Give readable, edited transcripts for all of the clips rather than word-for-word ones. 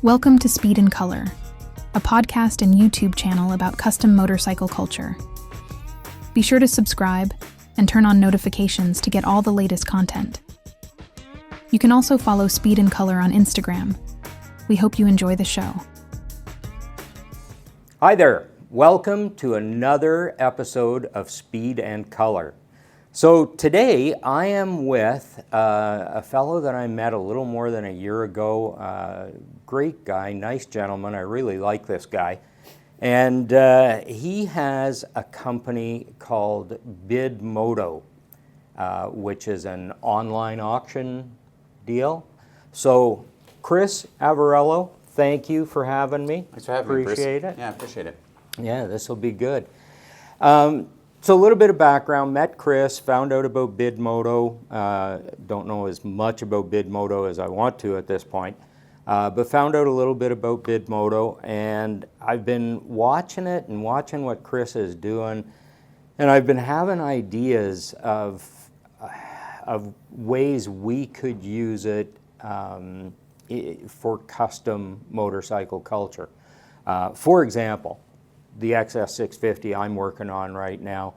Welcome to Speed in Color, a podcast and YouTube channel about custom motorcycle culture. Be sure to subscribe and turn on notifications to get all the latest content. You can also follow Speed in Color on Instagram. We hope you enjoy the show. Hi there. Welcome to another episode of Speed and Color. So today I am with a fellow that I met a little more than a year ago. Great guy, nice gentleman. I really like this guy. And he has a company called BidMoto, which is an online auction deal. So Chris Avarello, thank you for having me. Thanks for having me, Chris. Appreciate it. Yeah, appreciate it. Yeah, this will be good. So a little bit of background, met Chris, found out about BidMoto. Don't know as much about BidMoto as I want to at this point, but found out a little bit about BidMoto, and I've been watching it and watching what Chris is doing, and I've been having ideas of ways we could use it for custom motorcycle culture. For example, the XS650 I'm working on right now,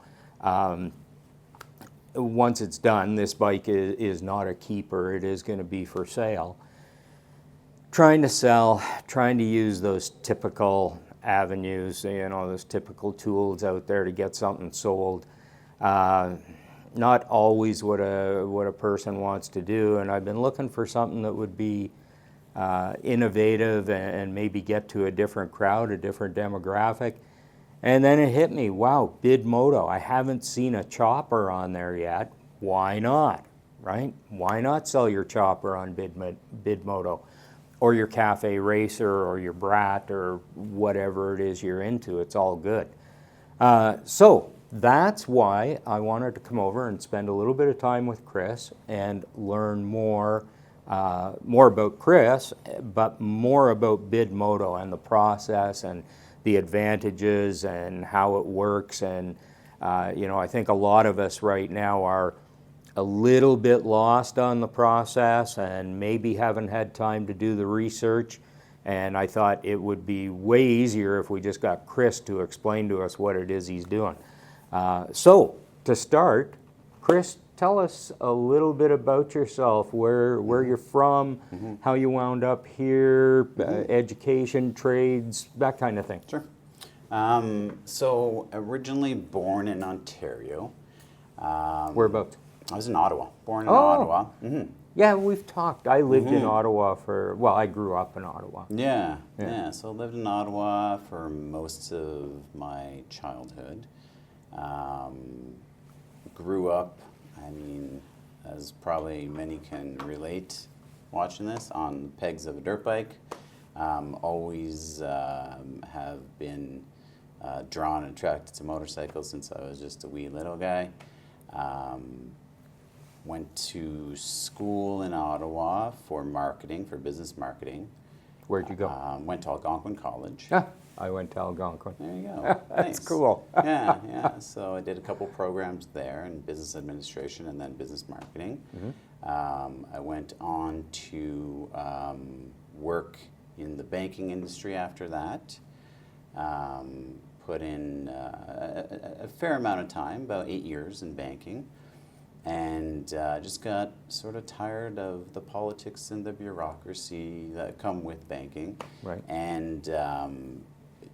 once it's done, this bike is not a keeper, it is going to be for sale. Trying to sell, trying to use those typical avenues, those typical tools out there to get something sold. Not always what a person wants to do, and I've been looking for something that would be innovative and maybe get to a different crowd, a different demographic. And then it hit me, wow, BidMoto. I haven't seen a chopper on there yet. Why not, right? Why not sell your chopper on BidMoto, or your Cafe Racer, or your Brat, or whatever it is you're into? It's all good. So that's why I wanted to come over and spend a little bit of time with Chris and learn more about Chris, but more about BidMoto and the process and the advantages and how it works. And I think a lot of us right now are a little bit lost on the process and maybe haven't had time to do the research. And I thought it would be way easier if we just got Chris to explain to us what it is he's doing. So to start, Chris, tell us a little bit about yourself, where you're from, how you wound up here, education, trades, that kind of thing. Sure. So originally born in Ontario. Whereabouts? I was in Ottawa, born in Ottawa. Yeah, we've talked. I lived in Ottawa I grew up in Ottawa. Yeah. So I lived in Ottawa for most of my childhood. Grew up, as probably many can relate watching this, on the pegs of a dirt bike. Always have been drawn and attracted to motorcycles since I was just a wee little guy. Went to school in Ottawa for marketing, for business marketing. Where'd you go? Went to Algonquin College. I went to Algonquin. There you go. That's Nice. cool. Yeah. So I did a couple programs there in business administration and then business marketing. I went on to work in the banking industry after that. Put in a fair amount of time, about 8 years in banking. And just got sort of tired of the politics and the bureaucracy that come with banking. Right. And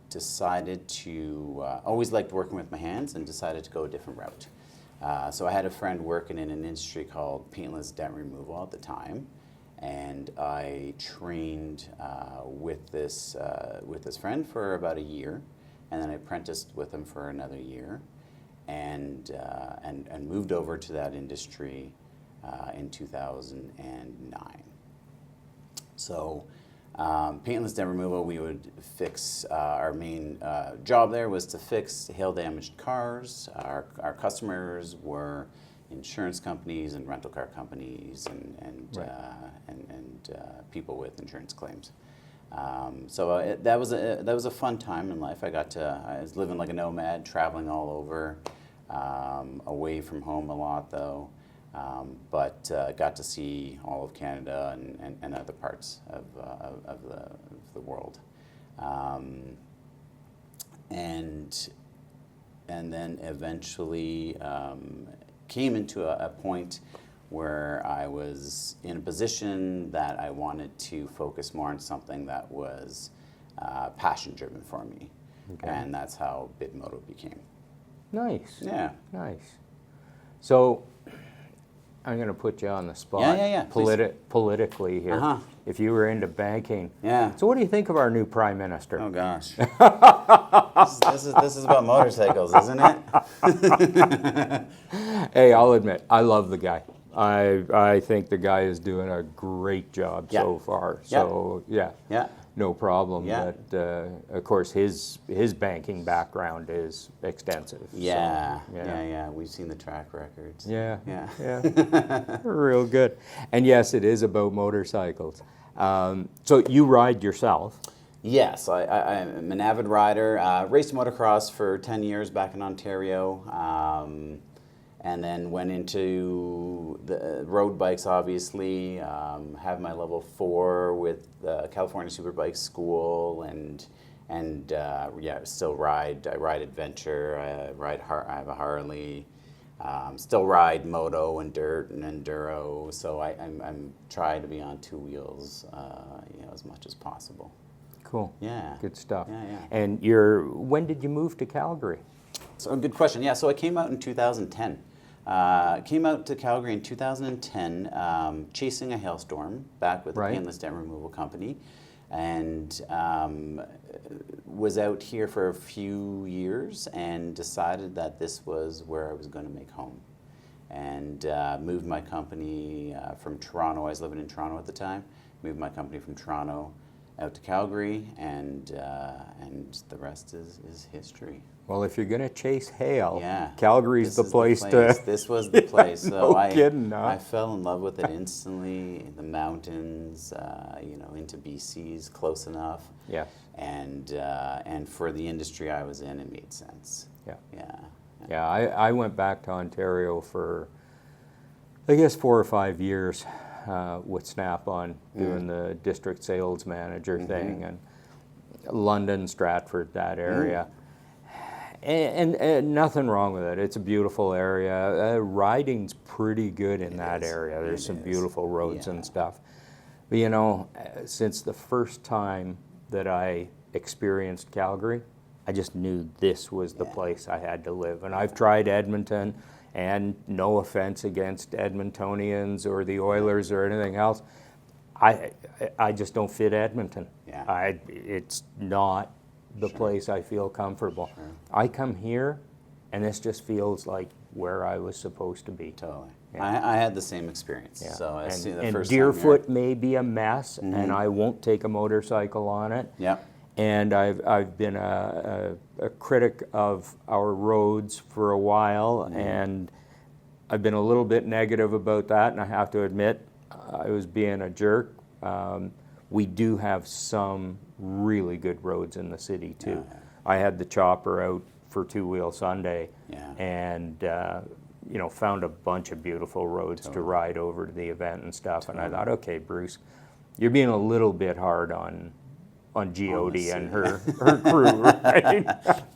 decided to, always liked working with my hands, and decided to go a different route. So I had a friend working in an industry called paintless dent removal at the time. And I trained with this friend for about a year. And then I apprenticed with him for another year. And moved over to that industry in 2009. So paintless dent removal, we would fix, our main job there was to fix hail-damaged cars. Our customers were insurance companies and rental car companies and people with insurance claims. So that was a fun time in life. I was living like a nomad, traveling all over. Away from home a lot, though. But got to see all of Canada and other parts of the world. And then eventually came into a point where I was in a position that I wanted to focus more on something that was passion-driven for me. Okay. And that's how BidMoto became. Nice. Yeah. Nice. So I'm going to put you on the spot. Yeah, please. Politically here. Uh-huh. If you were into banking. Yeah. So what do you think of our new prime minister? Oh gosh. This is about motorcycles, isn't it? Hey, I'll admit, I love the guy. I think the guy is doing a great job Yeah. so far. Yeah. So yeah. Yeah. No problem. Yeah. But of course, his banking background is extensive. Yeah. So, Yeah. We've seen the track records. Yeah. Yeah. Yeah. Real good. And yes, it is about motorcycles. So you ride yourself. Yes, I'm an avid rider. Raced motocross for 10 years back in Ontario, and then went into the road bikes, obviously. Have my level 4 with California Superbike School, and still ride. I ride adventure. I have a Harley. Still ride moto and dirt and enduro. So I'm trying to be on 2 wheels, as much as possible. Cool. Yeah. Good stuff. Yeah. And when did you move to Calgary? So good question. Yeah, so I came out in 2010. Came out to Calgary in 2010, chasing a hailstorm back with the Right. Painless Dent Removal Company, and was out here for a few years and decided that this was where I was going to make home. And moved my company from Toronto. I was living in Toronto at the time. Moved my company from Toronto out to Calgary, and the rest is history. Well, if you're going to chase hail, Yeah, Calgary's this the is place to. This was the place. So No kidding, huh? I fell in love with it instantly. The mountains, into BC's close enough. Yeah. And for the industry I was in, it made sense. Yeah. Yeah. Yeah, I went back to Ontario for, I guess, 4 or 5 years with Snap-on, doing the district sales manager thing, and London, Stratford, that area. And nothing wrong with it. It's a beautiful area. Riding's pretty good in that area. There's some beautiful roads and stuff. But since the first time that I experienced Calgary, I just knew this was the place I had to live. And I've tried Edmonton, and no offense against Edmontonians or the Oilers or anything else, I just don't fit Edmonton. Yeah. It's not the place I feel comfortable. Sure. I come here, and this just feels like where I was supposed to be. Totally. Yeah. I had the same experience. Yeah. So I see the and first Deerfoot time may be a mess, and I won't take a motorcycle on it. Yep. And I've been a critic of our roads for a while, and I've been a little bit negative about that, and I have to admit I was being a jerk. We do have some really good roads in the city too. Yeah. I had the chopper out for Two-Wheel Sunday, Yeah. and found a bunch of beautiful roads to ride over to the event and stuff. And I thought, okay, Bruce, you're being a little bit hard on Geodie and her crew, right?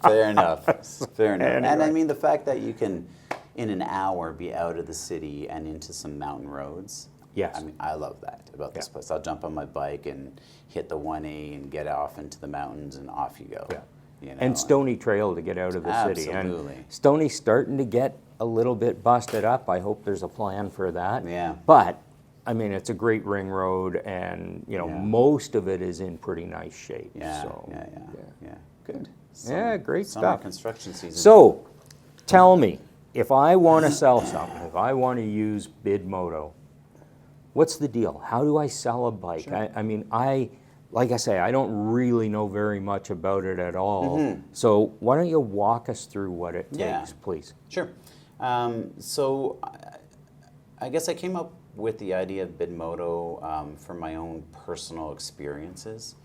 Fair enough. Fair enough. Anyway. And I mean, the fact that you can, in an hour, be out of the city and into some mountain roads. Yes. I mean, I love that about this place. I'll jump on my bike and hit the 1A and get off into the mountains, and off you go. Yeah. And Stony Trail to get out of the city. Absolutely. And Stony's starting to get a little bit busted up. I hope there's a plan for that. Yeah. But I mean, it's a great ring road, and most of it is in pretty nice shape. Yeah. So, Yeah. Good. Great Summer stuff. construction season. So, tell me, if I want to sell something, if I want to use BidMoto, what's the deal? How do I sell a bike? Sure. I mean, like I say, I don't really know very much about it at all. So why don't you walk us through what it takes, please? Sure. So I guess I came up with the idea of BidMoto from my own personal experiences.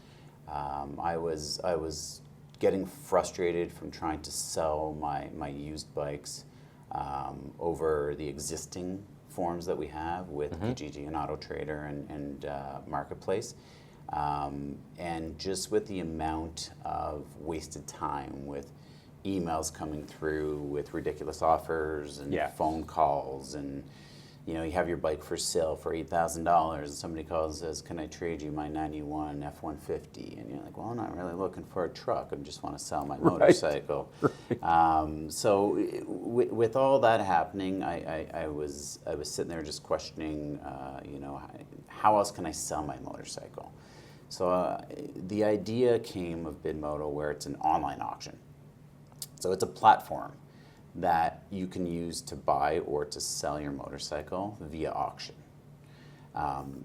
I was getting frustrated from trying to sell my used bikes over the existing forums that we have with Kijiji and Auto Trader and Marketplace. And just with the amount of wasted time with emails coming through with ridiculous offers and phone calls, and you know, you have your bike for sale for $8,000 and somebody calls and says, can I trade you my 91 F-150? And you're like, well, I'm not really looking for a truck. I just want to sell my motorcycle. So with all that happening, I was sitting there just questioning, you know, how else can I sell my motorcycle? So the idea came of BidMoto, where it's an online auction. So it's a platform that you can use to buy or to sell your motorcycle via auction.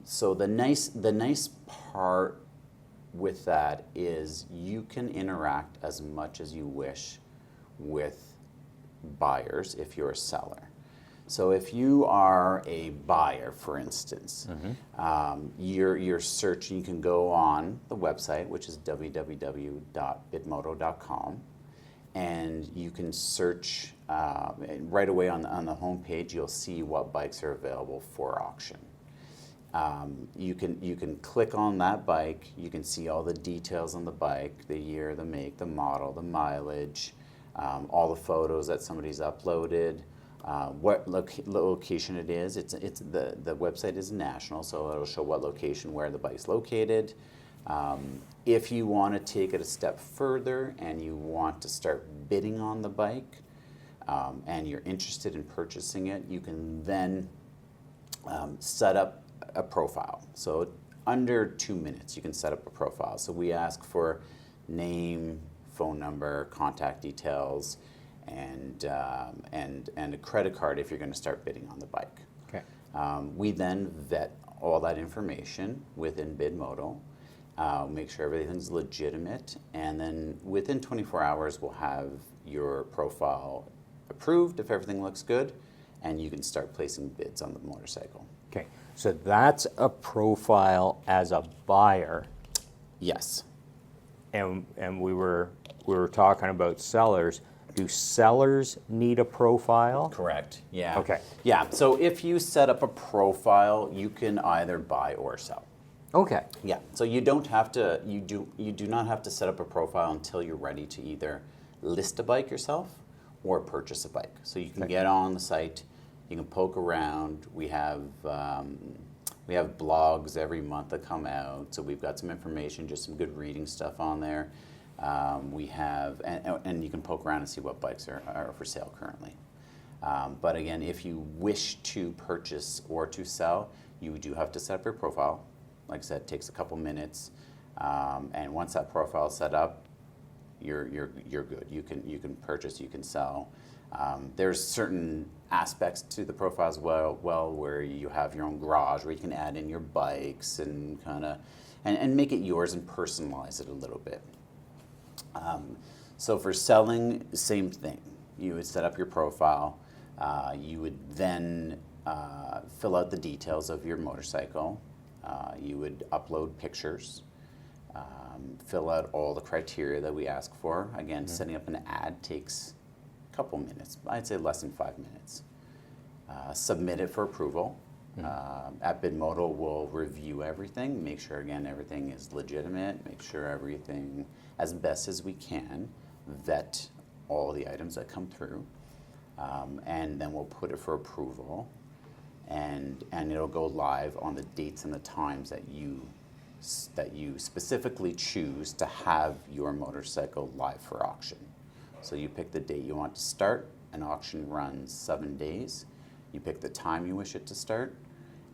So the nice part with that is you can interact as much as you wish with buyers if you're a seller. So if you are a buyer, for instance, you're searching, you can go on the website, which is www.bidmoto.com, and you can search right away on the home page. You'll see what bikes are available for auction. You can click on that bike. You can see all the details on the bike, the year, the make, the model, the mileage, all the photos that somebody's uploaded, what location it is. The website is national, so it'll show what location, where the bike's located. If you want to take it a step further and you want to start bidding on the bike, and you're interested in purchasing it, you can then set up a profile. So under 2 minutes, you can set up a profile. So we ask for name, phone number, contact details, and a credit card if you're going to start bidding on the bike. Okay. We then vet all that information within BidMoto. Make sure everything's legitimate, and then within 24 hours we'll have your profile approved if everything looks good, and you can start placing bids on the motorcycle. Okay, so that's a profile as a buyer. Yes. And we were talking about sellers. Do sellers need a profile? Correct. Yeah. Okay. Yeah. So if you set up a profile, you can either buy or sell. Okay. Yeah. So you don't have to. You do not have to set up a profile until you're ready to either list a bike yourself or purchase a bike. So you can get on the site. You can poke around. We have blogs every month that come out. So we've got some information, just some good reading stuff on there. We have, and you can poke around and see what bikes are for sale currently. But again, if you wish to purchase or to sell, you do have to set up your profile. Like I said, it takes a couple minutes, and once that profile is set up, you're good. You can purchase, you can sell. There's certain aspects to the profile as well, where you have your own garage where you can add in your bikes and and make it yours and personalize it a little bit. So for selling, same thing. You would set up your profile. You would then fill out the details of your motorcycle. You would upload pictures, fill out all the criteria that we ask for. Again, setting up an ad takes a couple minutes. I'd say less than 5 minutes. Submit it for approval. At BidMoto, we'll review everything, make sure, again, everything is legitimate, make sure everything, as best as we can, vet all the items that come through, and then we'll put it for approval, and it'll go live on the dates and the times that you specifically choose to have your motorcycle live for auction. So you pick the date you want to start. An auction runs 7 days. You pick the time you wish it to start,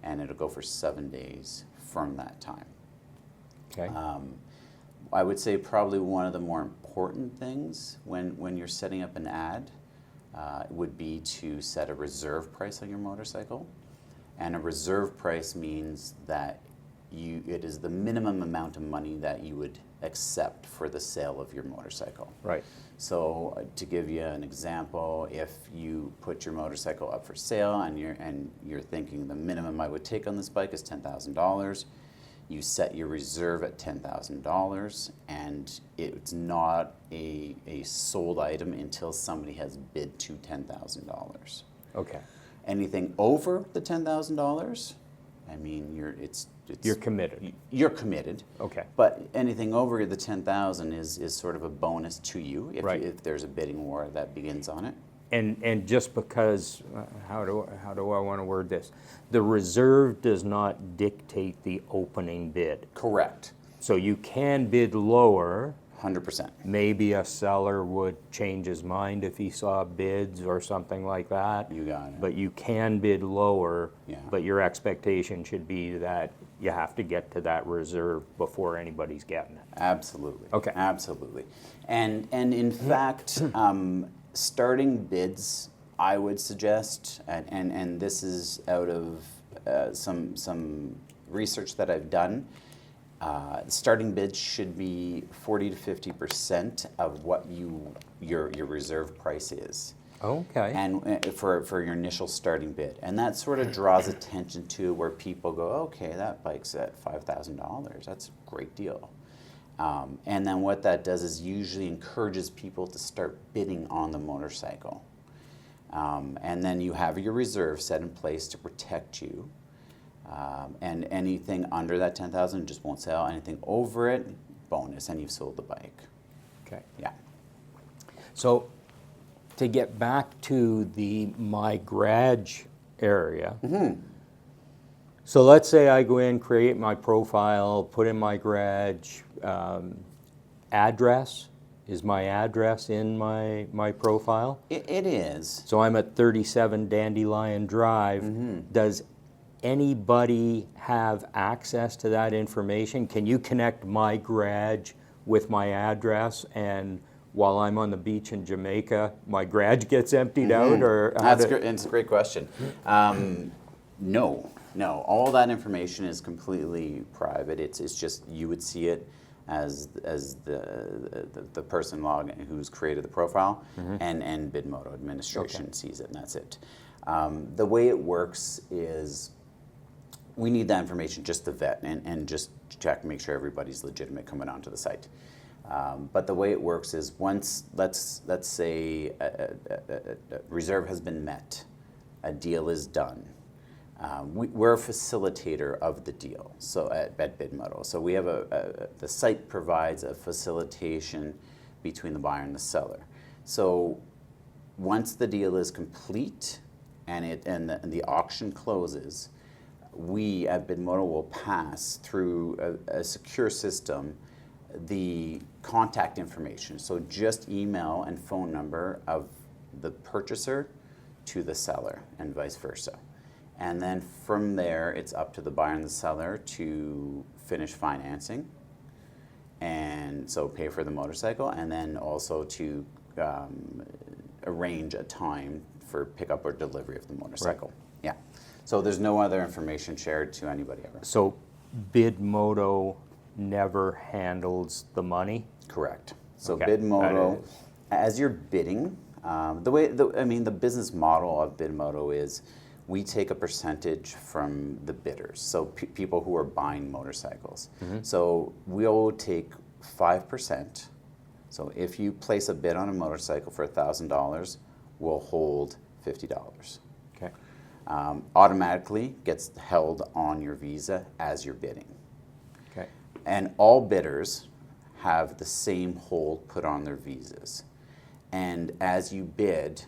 and it'll go for 7 days from that time. Okay. I would say probably one of the more important things when you're setting up an ad would be to set a reserve price on your motorcycle. And a reserve price means that it is the minimum amount of money that you would accept for the sale of your motorcycle. Right. So to give you an example, if you put your motorcycle up for sale and you're thinking the minimum I would take on this bike is $10,000, you set your reserve at $10,000, and it's not a sold item until somebody has bid to $10,000. Okay. Anything over the $10,000, I mean, You're committed. You're committed. Okay. But anything over the 10,000 is sort of a bonus to you Right. if there's a bidding war that begins on it. And just because, how do I want to word this? The reserve does not dictate the opening bid. Correct. So you can bid lower. 100%. Maybe a seller would change his mind if he saw bids or something like that. You got it. But you can bid lower, Yeah. but your expectation should be that you have to get to that reserve before anybody's getting it. Absolutely. Okay. Absolutely. And in fact, starting bids, I would suggest, and this is out of some research that I've done, starting bids should be 40 to 50% of what your reserve price is. Okay. And for your initial starting bid. And that sort of draws attention to where people go, okay, that bike's at $5,000. That's a great deal. And then what that does is usually encourages people to start bidding on the motorcycle. And then you have your reserve set in place to protect you. And anything under that 10,000 just won't sell. Anything over it, bonus, and you've sold the bike. Okay. Yeah. So to get back to the My Garage area, so let's say I go in, create my profile, put in my garage, address. Is my address in my profile? It is. So I'm at 37 Dandelion Drive. Does anybody have access to that information? Can you connect my garage with my address, and while I'm on the beach in Jamaica, my garage gets emptied out? Or It's a great question. No. All that information is completely private. It's just you would see it as the person logging who's created the profile, and BidMoto administration sees it, and that's it. The way it works is we need that information just to vet and just check and make sure everybody's legitimate coming onto the site. But the way it works is once, let's say a reserve has been met, a deal is done. We're a facilitator of the deal. So at BidMoto, so we have the site provides a facilitation between the buyer and the seller. So once the deal is complete and the auction closes, we at BidMoto will pass through a secure system the contact information. So just email and phone number of the purchaser to the seller and vice versa. And then from there, it's up to the buyer and the seller to finish financing, and so pay for the motorcycle, and then also to arrange a time for pickup or delivery of the motorcycle. Right. Yeah. So there's no other information shared to anybody ever. So BidMoto never handles the money? Correct. So Okay. BidMoto, as you're bidding, the business model of BidMoto is we take a percentage from the bidders, so people who are buying motorcycles. So we'll take 5%. So if you place a bid on a motorcycle for $1,000, we'll hold $50. Okay. Automatically gets held on your Visa as you're bidding. Okay. And all bidders have the same hold put on their visas. And as you bid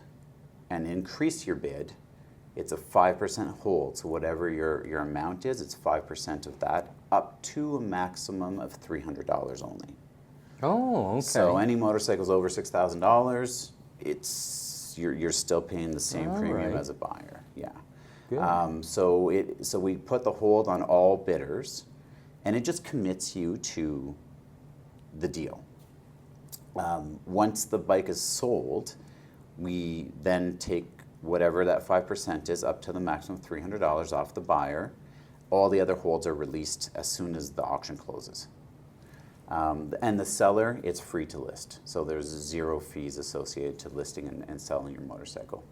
and increase your bid, it's a 5% hold. So whatever your amount is, it's 5% of that, up to a maximum of $300 only. Oh, okay. So any motorcycles over $6,000, you're still paying the same premium as a buyer. Yeah. Good. So we put the hold on all bidders, and it just commits you to the deal. Once the bike is sold, we then take whatever that 5% is up to the maximum of $300 off the buyer. All the other holds are released as soon as the auction closes. And the seller, it's free to list. So there's 0 fees associated to listing and selling your motorcycle.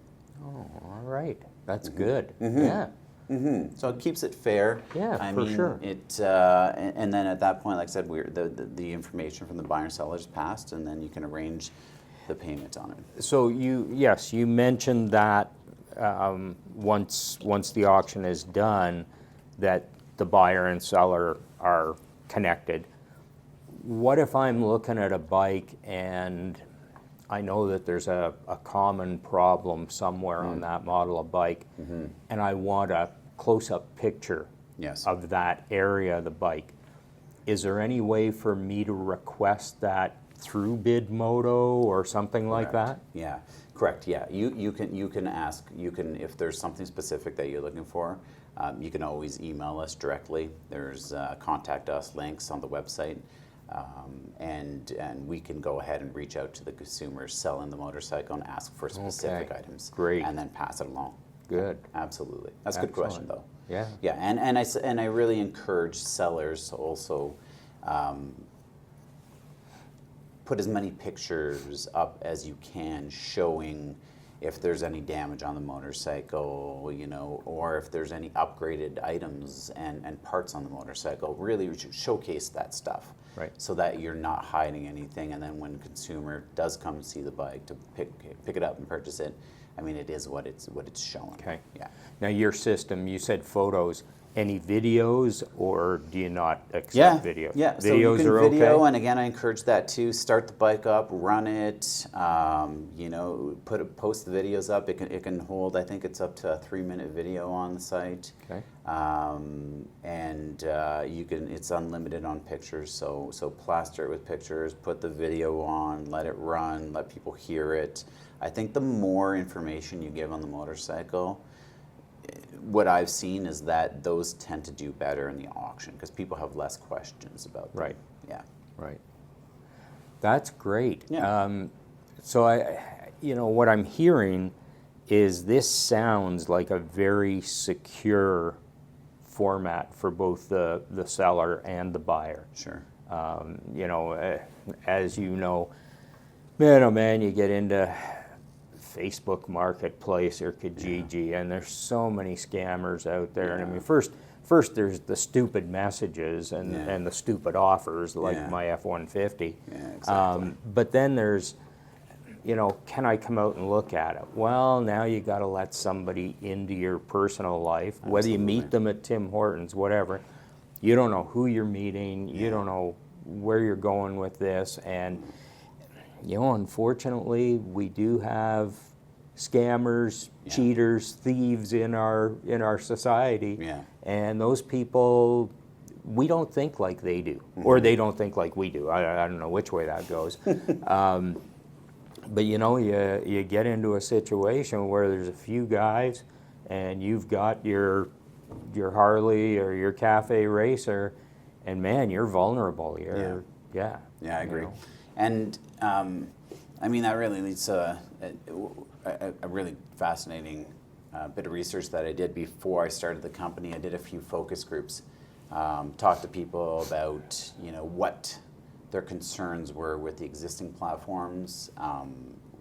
Oh, all right. That's good. Yeah. So it keeps it fair. Yeah, for sure. And then at that point, like I said, the information from the buyer and seller is passed, and then you can arrange the payment on it. So you mentioned that once the auction is done, that the buyer and seller are connected. What if I'm looking at a bike and I know that there's a common problem somewhere on that model of bike, and I want a close-up picture of that area of the bike? Is there any way for me to request that through BidMoto or something like that? Yeah, correct. Yeah, you can ask. You can, if there's something specific that you're looking for, you can always email us directly. There's contact us links on the website, and we can go ahead and reach out to the consumers selling the motorcycle and ask for specific items. Great. And then pass it along. Good. Absolutely. That's a good question, though. Yeah. Yeah, and I really encourage sellers to also put as many pictures up as you can showing if there's any damage on the motorcycle, you know, or if there's any upgraded items and parts on the motorcycle. Really showcase that stuff. Right. So that you're not hiding anything, and then when a consumer does come see the bike to pick it up and purchase it, I mean, it is what it's showing. Okay. Yeah. Now your system, you said photos. Any videos, or do you not accept videos? Yeah, Videos so you can are video, okay? and again, I encourage that too. Start the bike up, run it. You know, post the videos up. It can hold. I think it's up to a 3-minute video on the site. Okay. And you can. It's unlimited on pictures. So plaster it with pictures. Put the video on. Let it run. Let people hear it. I think the more information you give on the motorcycle, what I've seen is that those tend to do better in the auction because people have less questions about them. Right. Yeah. Right. That's great. Yeah. So what I'm hearing is this sounds like a very secure format for both the seller and the buyer. Sure. As you know, man, oh man, you get into Facebook Marketplace or Kijiji, and there's so many scammers out there. And I mean, first there's the stupid messages and the stupid offers, like my F-150. Yeah, exactly. But then there's, can I come out and look at it? Well, now you got to let somebody into your personal life, Absolutely. whether you meet them at Tim Hortons, whatever. You don't know who you're meeting. You don't know where you're going with this, and unfortunately, we do have scammers, cheaters, thieves in our society. Yeah. And those people, we don't think like they do, or they don't think like we do. I don't know which way that goes. But you get into a situation where there's a few guys, and you've got your Harley or your Cafe Racer, and man, you're vulnerable. Yeah, I agree. And I mean, that really leads to a really fascinating bit of research that I did before I started the company. I did a few focus groups, talked to people about what their concerns were with the existing platforms,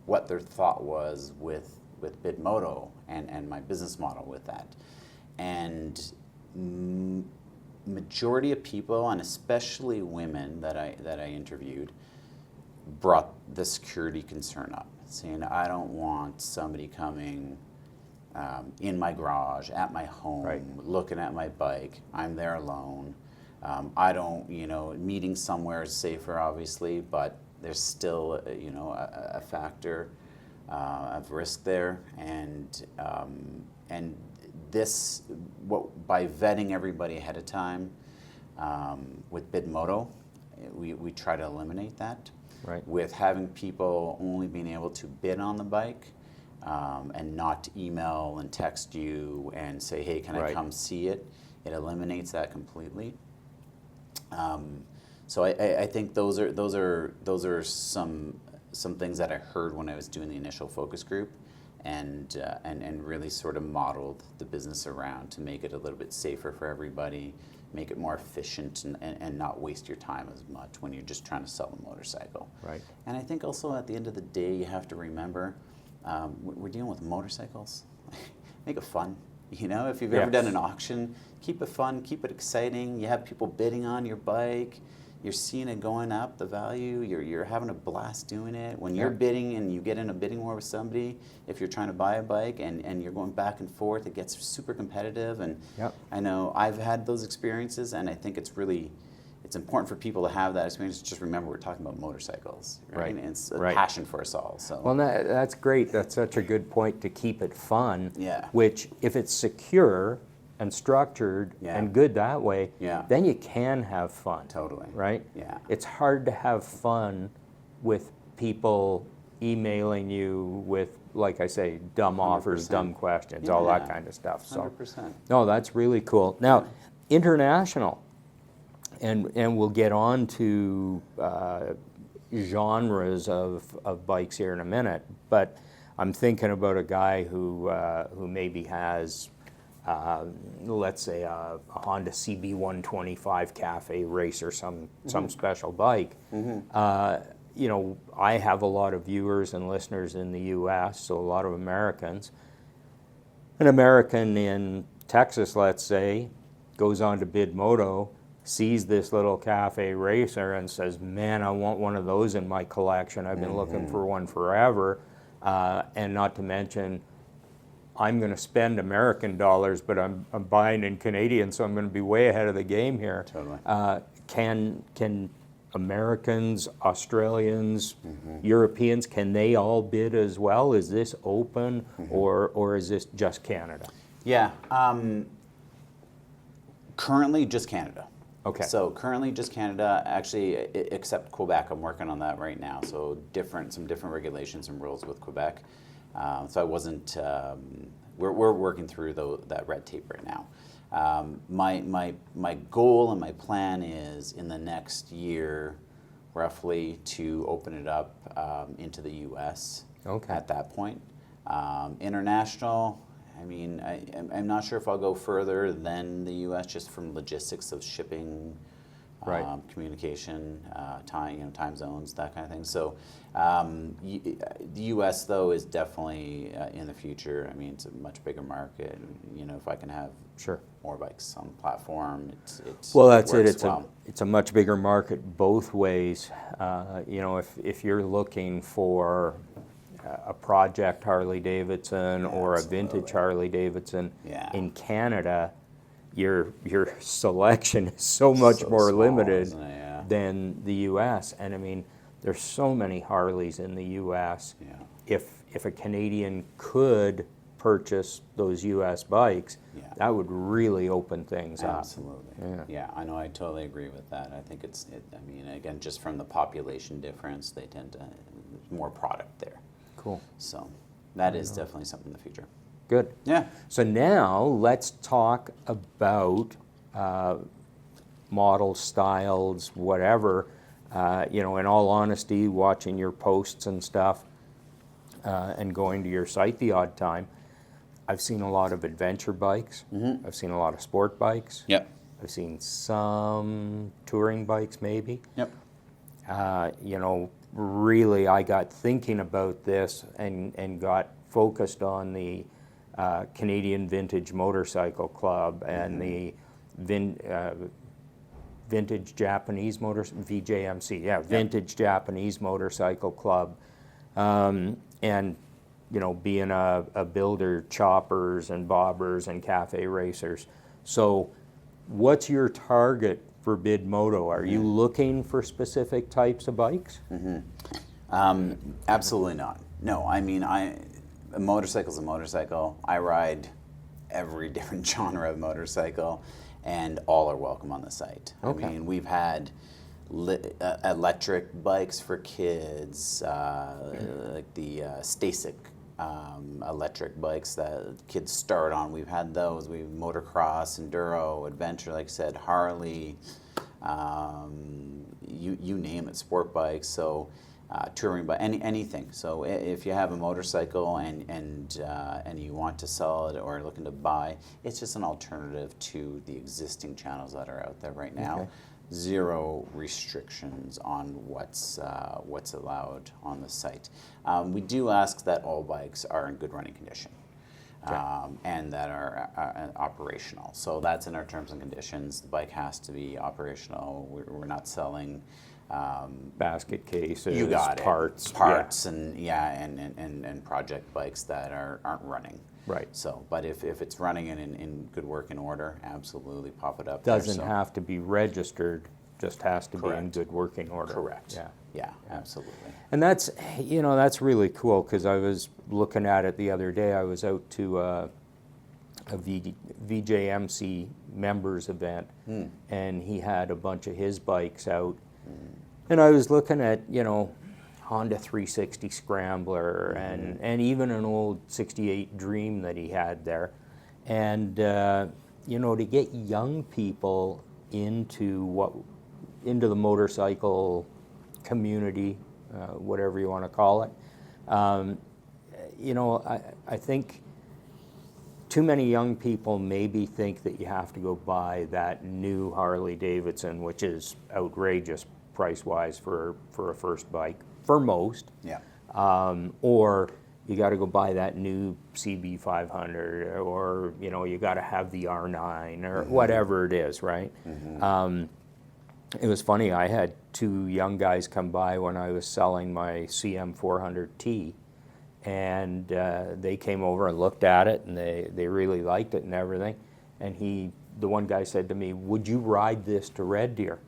what their thought was with BidMoto and my business model with that. And majority of people, and especially women that I interviewed, brought the security concern up, saying, I don't want somebody coming in my garage, at my home, looking at my bike. I'm there alone. I don't, meeting somewhere is safer, obviously, but there's still, a factor of risk there. And this, by vetting everybody ahead of time with BidMoto, we try to eliminate that. Right. With having people only being able to bid on the bike and not email and text you and say, hey, can I come see it? It eliminates that completely. So I think those are some things that I heard when I was doing the initial focus group, and really sort of modeled the business around to make it a little bit safer for everybody, make it more efficient, and not waste your time as much when you're just trying to sell a motorcycle. Right. And I think also at the end of the day, you have to remember, we're dealing with motorcycles. Make it fun. If you've ever done an auction, keep it fun, keep it exciting. You have people bidding on your bike. you're seeing it going up, the value, you're having a blast doing it. When you're Yeah. bidding and you get in a bidding war with somebody, if you're trying to buy a bike and you're going back and forth, it gets super competitive. And Yep. I know I've had those experiences, and I think it's important for people to have that experience. Just remember, we're talking about motorcycles, right? Right. And it's a Right. passion for us all. So Well, that's great. That's such a good point, to keep it fun. Yeah. Which, if it's secure and structured Yeah. and good that way, Yeah. then you can have fun. Totally. Right? Yeah. It's hard to have fun with people emailing you with, like I say, dumb offers, 100%. dumb questions, all that Yeah. kind of stuff. So, 100%. no, that's really cool. Now, international, and we'll get on to genres of bikes here in a minute, but I'm thinking about a guy who maybe has, let's say, a Honda CB125 Cafe Racer, some special bike. You know, I have a lot of viewers and listeners in the U.S., so a lot of Americans. An American in Texas, let's say, goes on to BidMoto, sees this little Cafe Racer and says, man, I want one of those in my collection. I've been looking for one forever. And not to mention, I'm going to spend American dollars, but I'm buying in Canadian, so I'm going to be way ahead of the game here. Totally. Can Americans, Australians, Europeans, can they all bid as well? Is this open, or is this just Canada? Yeah. Currently, just Canada. Okay. So currently, just Canada. Actually, except Quebec. I'm working on that right now. So some different regulations and rules with Quebec. So I wasn't. We're working through that red tape right now. My goal and my plan is in the next year, roughly, to open it up into the U.S. Okay. At that point. International. I mean, I'm not sure if I'll go further than the U.S. just from logistics of shipping, Right. Communication, time zones, that kind of thing. So, the U.S. though is definitely in the future. I mean, it's a much bigger market. You know, if I can have Sure. more bikes on the platform, Well, that's it. works well. It's a much bigger market both ways. You know, if you're looking for a project Harley Davidson or a vintage Absolutely. Harley Davidson Yeah. in Canada, your selection is so much So more small, limited isn't it? Yeah. than the U.S. And I mean, there's so many Harleys in the U.S. Yeah. If a Canadian could purchase those U.S. bikes, Yeah. that would really open things up. Absolutely. Yeah, I know. I totally agree with that. I think I mean, again, just from the population difference, they tend to more product there. Cool. So that is definitely something in the future. Good. Yeah. So now let's talk about models, styles, whatever. You know, in all honesty, watching your posts and stuff and going to your site the odd time, I've seen a lot of adventure bikes. I've seen a lot of sport bikes. Yep. I've seen some touring bikes maybe. Yep. You know, really, I got thinking about this and got focused on the Canadian Vintage Motorcycle Club and the Vintage Japanese VJMC, Vintage Japanese Motorcycle Club, and you know, being a builder, choppers and bobbers and cafe racers. So, what's your target for BidMoto? Are you looking for specific types of bikes? Absolutely not. No, I mean, a motorcycle's a motorcycle. I ride every different genre of motorcycle, and all are welcome on the site. Okay. I mean, we've had electric bikes for kids, like the Stasic electric bikes that kids start on. We've had those. We've motocross, enduro, adventure, like I said, Harley, you name it, sport bikes. So touring bike, anything. So if you have a motorcycle and you want to sell it or looking to buy, it's just an alternative to the existing channels that are out there right now. Okay. Zero restrictions on what's allowed on the site. We do ask that all bikes are in good running condition. and that are operational. So that's in our terms and conditions. The bike has to be operational. We're not selling basket cases, you got parts, and project bikes that aren't running. Right. So, but if it's running and in good working order, absolutely pop it up. Doesn't have to be registered, just has to be in Correct. good working order. Correct. Yeah, absolutely. And that's, that's really cool, because I was looking at it the other day. I was out to a VJMC members event, and he had a bunch of his bikes out. And I was looking at, Honda 360 Scrambler and even an old 68 Dream that he had there. And, to get young people into the motorcycle community, whatever you want to call it. I think too many young people maybe think that you have to go buy that new Harley Davidson, which is outrageous price-wise for a first bike, for most. Yeah. Or you got to go buy that new CB 500, or, you got to have the R9 or whatever it is, right? It was funny, I had two young guys come by when I was selling my CM 400T, and they came over and looked at it, and they really liked it and everything. And the one guy said to me, "Would you ride this to Red Deer?"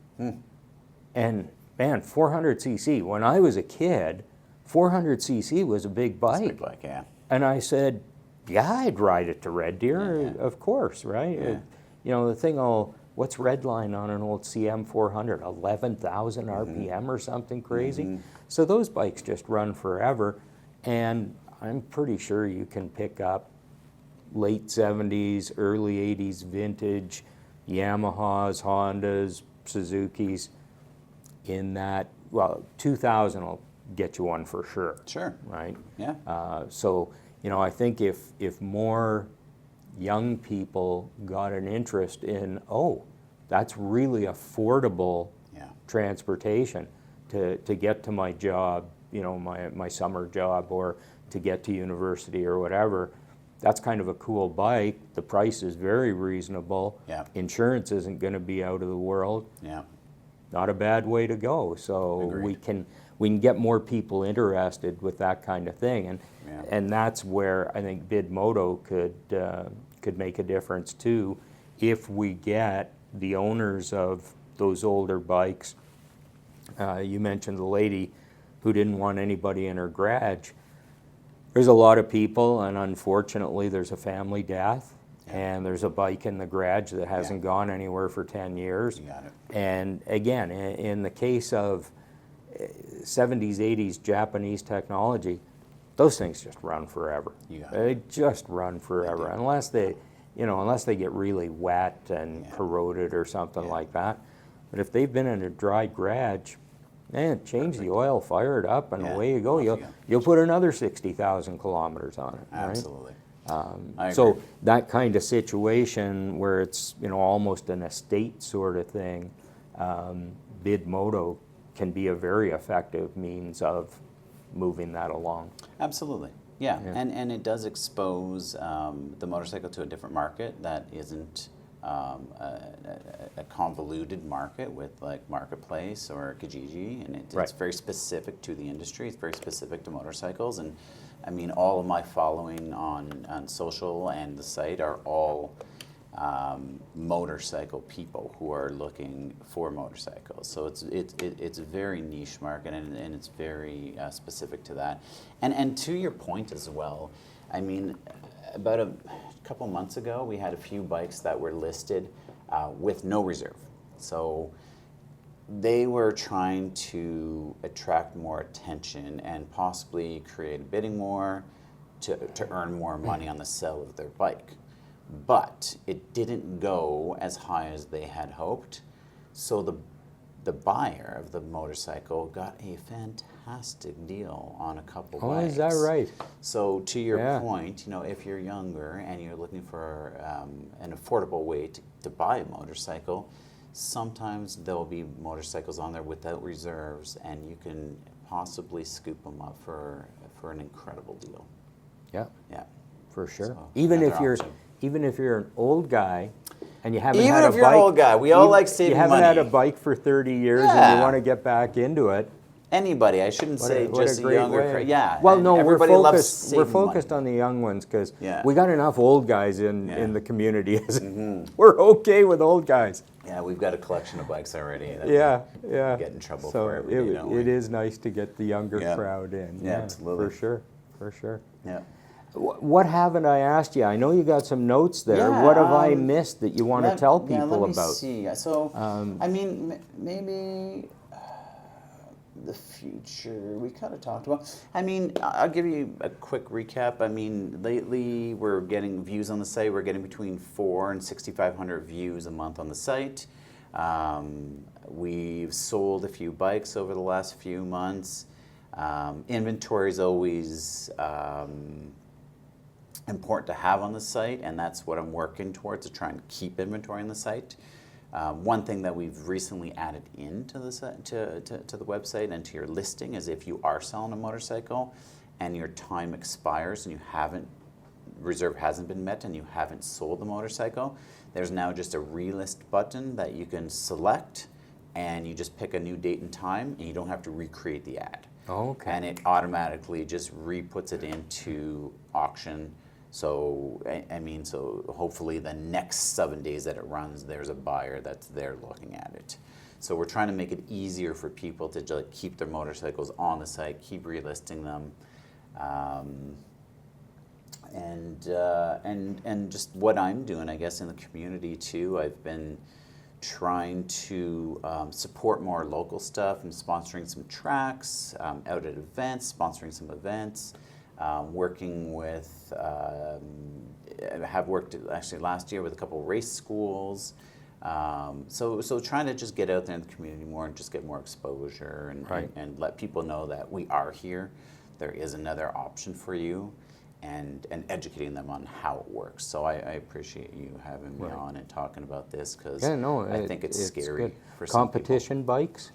And man, 400cc, when I was a kid, 400cc was a big bike. It's a big bike, yeah. And I said, yeah, I'd ride it to Red Deer, of course, right? Yeah. The thing, what's redline on an old CM 400? 11,000 RPM or something crazy? So those bikes just run forever. And I'm pretty sure you can pick up late 70s, early 80s vintage Yamahas, Hondas, Suzukis in that, 2000 will get you one for sure. Sure. Right? Yeah. So, I think if more young people got an interest in, that's really affordable transportation to get to my job, my summer job, or to get to university or whatever, that's kind of a cool bike. The price is very reasonable. Yeah. Insurance isn't going to be out of the world. Yeah. Not a bad way to go. So we can get more people interested with that kind of thing, and that's where I think BidMoto could make a difference too, if we get the owners of those older bikes. You mentioned the lady who didn't want anybody in her garage. There's a lot of people, and unfortunately there's a family death, and there's a bike in the garage that hasn't gone anywhere for 10 years. You got it. And again, in the case of 70s, 80s Japanese technology, those things just run forever. You got They just run forever, unless they get really wet and corroded or something like that. But if they've been in a dry garage, change the oil, fire it up, and away you go. You'll put another 60,000 kilometers on it. Absolutely. Right? So that kind of situation where it's almost an estate sort of thing, BidMoto can be a very effective means of moving that along. Absolutely. Yeah. And it does expose the motorcycle to a different market that isn't a convoluted market with like Marketplace or Kijiji, and it's very specific to the industry. It's very specific to motorcycles, and I mean, all of my following on social and the site are all motorcycle people who are looking for motorcycles. So it's a very niche market, and it's very specific to that. And to your point as well, I mean, about a couple months ago, we had a few bikes that were listed with no reserve. So they were trying to attract more attention and possibly create a bidding war to earn more money on the sale of their bike. But it didn't go as high as they had hoped. So the buyer of the motorcycle got a fantastic deal on a couple bikes. Is that right? So to your point, if you're younger and you're looking for an affordable way to buy a motorcycle, sometimes there'll be motorcycles on there without reserves, and you can possibly scoop them up for an incredible deal. Yeah. Yeah. For sure. So, Even if another option. you're an old guy and you haven't Even had a if you're an bike, old guy, we all like saving you haven't money. had a bike for 30 years and Yeah. you want to get back into it. Anybody, I shouldn't say What just a great younger way. yeah. Well, and no, everybody we're loves focused. saving We're focused money. on the young ones because Yeah. we got enough old guys in Yeah. the community. We're okay with old guys. Yeah, we've got a collection of bikes already. That Yeah, we yeah. Get in trouble So for every day, don't we? it is nice to get the younger Yeah. crowd in. Yeah, absolutely. For sure. Yeah. What haven't I asked you? I know you got some notes there. What have I missed that you want to tell people let me about? see. So, I mean, maybe the future we kind of talked about. I mean, I'll give you a quick recap. I mean, lately we're getting views on the site. We're getting between 400 and 6,500 views a month on the site. We've sold a few bikes over the last few months. Inventory is always important to have on the site, and that's what I'm working towards, to try and keep inventory on the site. One thing that we've recently added into the to the website and to your listing is if you are selling a motorcycle and your time expires and reserve hasn't been met and you haven't sold the motorcycle, there's now just a relist button that you can select, and you just pick a new date and time, and you don't have to recreate the ad. Oh, okay. And it automatically just re-puts it into auction. So, I mean, so hopefully the next 7 days that it runs, there's a buyer that's there looking at it. So we're trying to make it easier for people to just keep their motorcycles on the site, keep relisting them. And just what I'm doing, I guess, in the community too. I've been trying to support more local stuff. I'm sponsoring some tracks, out at events, sponsoring some events, working with, I have worked actually last year with a couple race schools. So trying to just get out there in the community more and just get more exposure and let people know that we are here. There is another option for you. And educating them on how it works. So I appreciate you having me on and talking about this, because I think it's scary good. for some Competition bikes?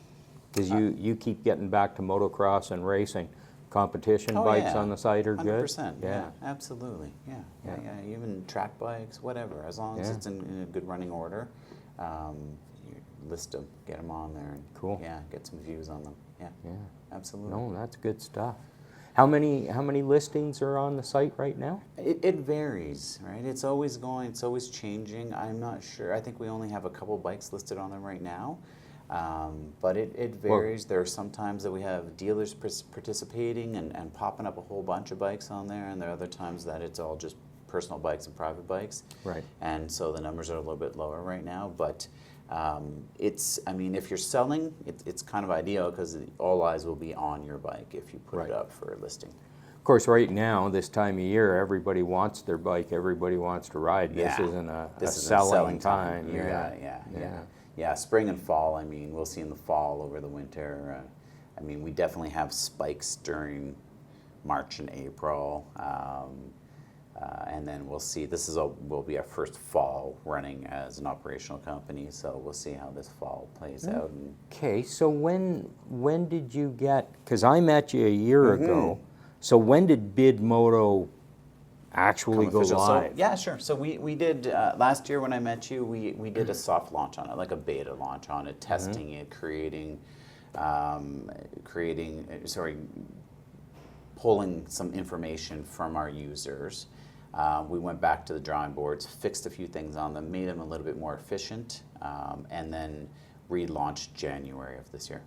Because you keep getting back to motocross and racing. Competition bikes on the site are good? 100%. Yeah, absolutely. Yeah. Even track bikes, whatever. As long as it's in a good running order, you list them, get them on there, and get some views on them. Yeah, absolutely. No, that's good stuff. How many listings are on the site right now? It varies, right? It's always going, it's always changing. I'm not sure. I think we only have a couple bikes listed on them right now. But it varies. There are some times that we have dealers participating and popping up a whole bunch of bikes on there, and there are other times that it's all just personal bikes and private bikes. Right. And so the numbers are a little bit lower right now, but I mean, if you're selling, it's kind of ideal, because all eyes will be on your bike if you put it up for a listing. Of course, right now, this time of year, everybody wants their bike. Everybody wants to ride. This isn't a selling time. Yeah, spring and fall, I mean, we'll see in the fall over the winter. I mean, we definitely have spikes during March and April. And then we'll see, will be our first fall running as an operational company, so we'll see how this fall plays out. Okay, so when did you get, because I met you a year ago, so when did BidMoto actually go live? So, yeah, sure. So we did, last year when I met you, we did a soft launch on it, like a beta launch on it, testing it, pulling some information from our users. We went back to the drawing boards, fixed a few things on them, made them a little bit more efficient, and then relaunched January of this year.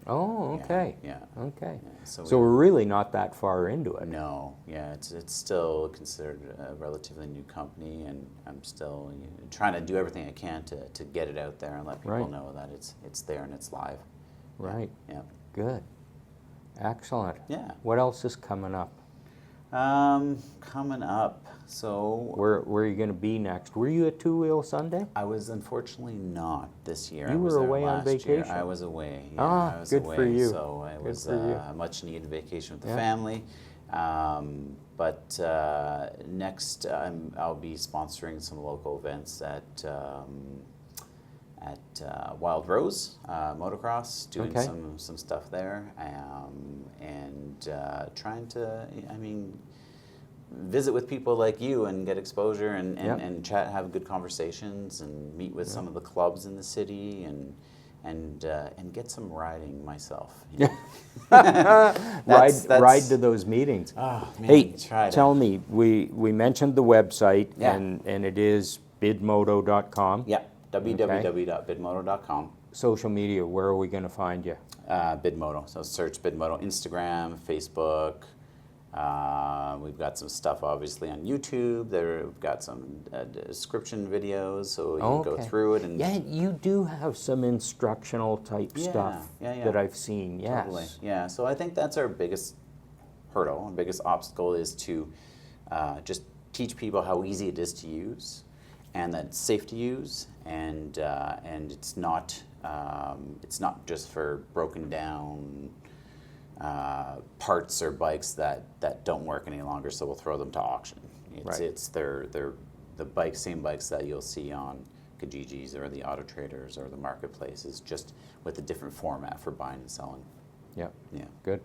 Oh, okay. Yeah. Okay. Yeah, so we're really not that far into it. No. Yeah, it's still considered a relatively new company, and I'm still trying to do everything I can to get it out there and let people know that it's there and it's live. Right. Yeah. Good. Excellent. Yeah. What else is coming up? Coming up, so... Where are you going to be next? Were you at Two Wheel Sunday? I was unfortunately not this year. You were away on vacation? I was away. Yeah, I was good away, for you. So it was a much-needed vacation with the family. But next, I'll be sponsoring some local events at Wild Rose Motocross, doing some stuff there, and trying to, visit with people like you and get exposure and Yep. and chat, have good conversations, and meet with some of the clubs in the city, and get some riding myself. You know? Ride to those meetings. Oh man, Hey, try to. tell me, we mentioned the website, Yeah. and it is BidMoto.com. Yeah, www.bidmoto.com. Social media, where are we going to find you? BidMoto. So search BidMoto, Instagram, Facebook. We've got some stuff obviously on YouTube. We've got some description videos, so you can go through it. And yeah, you do have some instructional type stuff that I've seen. Yes. Totally. Yeah. So I think that's our biggest hurdle, our biggest obstacle is to just teach people how easy it is to use, and that it's safe to use, and it's not just for broken down parts or bikes that don't work any longer, so we'll throw them to auction. It's they're the same bikes that you'll see on Kijijis or the Auto Traders or the marketplaces, just with a different format for buying and selling. Yeah. Yeah. Good.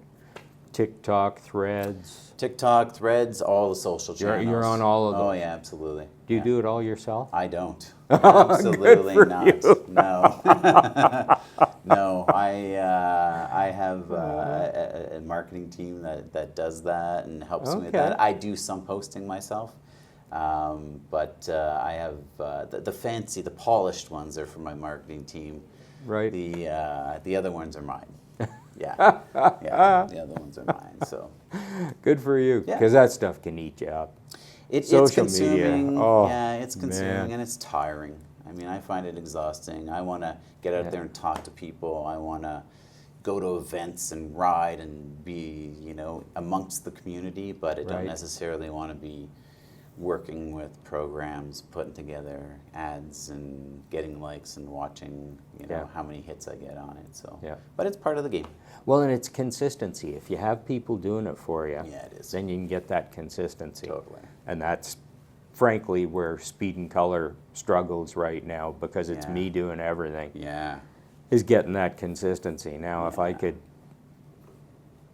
TikTok, Threads. TikTok, Threads, all the social channels. You're on all of them. Oh yeah, absolutely. Do you do it all yourself? I don't. Absolutely not. you. No. No. I have a marketing team that does that and helps me with that. I do some posting myself, but I have the fancy, the polished ones are for my marketing team. Right. The other ones are mine. Yeah. Yeah. The other ones are mine. So. Good for you, Yeah. because that stuff can eat you up. It's Social consuming. media. Oh, yeah, it's consuming man. and it's tiring. I mean, I find it exhausting. I want to get out there and talk to people. I want to go to events and ride and be, amongst the community, but I don't necessarily want to be working with programs, putting together ads and getting likes and watching, how many hits I get on it. So, but it's part of the game. Well, and it's consistency. If you have people doing it for you, Yeah, it is. then you can get that consistency. Totally. And that's, frankly, where Speed and Color struggles right now, because it's me doing everything, Yeah. is getting that consistency. Now, if I could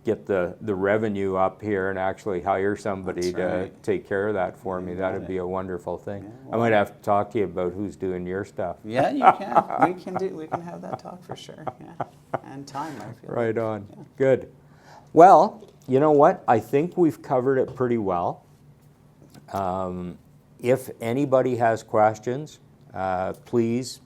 get the revenue up here and actually hire somebody to take care of that for me, that'd be a wonderful thing. Yeah, I might have to talk to you about who's doing your stuff. Yeah, you can. We can have that talk for sure. Yeah. And time, I feel. Right on. Yeah. Good. Well, you know what? I think we've covered it pretty well. If anybody has questions, please,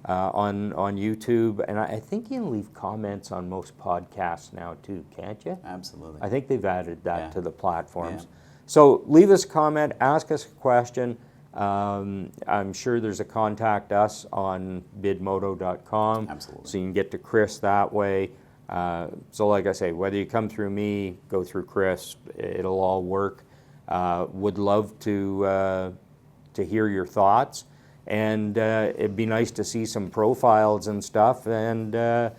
on YouTube, and I think you can leave comments on most podcasts now too, can't you? Absolutely. I think they've added that to the platforms. Yeah. So leave us a comment, ask us a question. I'm sure there's a contact us on BidMoto.com. Absolutely. So you can get to Chris that way. So like I say, whether you come through me, go through Chris, it'll all work. Would love to hear your thoughts, and it'd be nice to see some profiles and stuff. And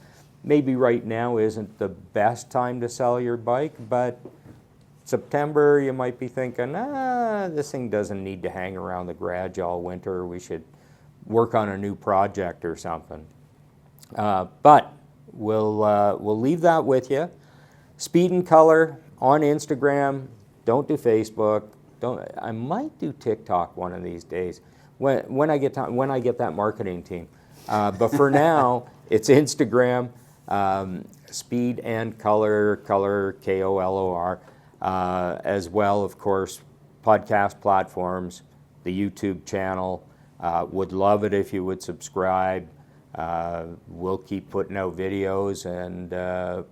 maybe right now isn't the best time to sell your bike, but September you might be thinking, this thing doesn't need to hang around the garage all winter. We should work on a new project or something. But we'll leave that with you. Speed and Color on Instagram. Don't do Facebook. I might do TikTok one of these days when I get that marketing team. But for now, it's Instagram, Speed and Color, KOLOR, as well, of course, podcast platforms, the YouTube channel. Would love it if you would subscribe. We'll keep putting out videos, and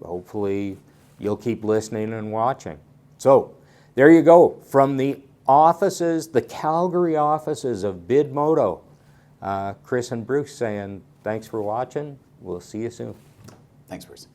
hopefully you'll keep listening and watching. So there you go, from the offices, the Calgary offices of BidMoto. Chris and Bruce saying thanks for watching. We'll see you soon. Thanks, Bruce.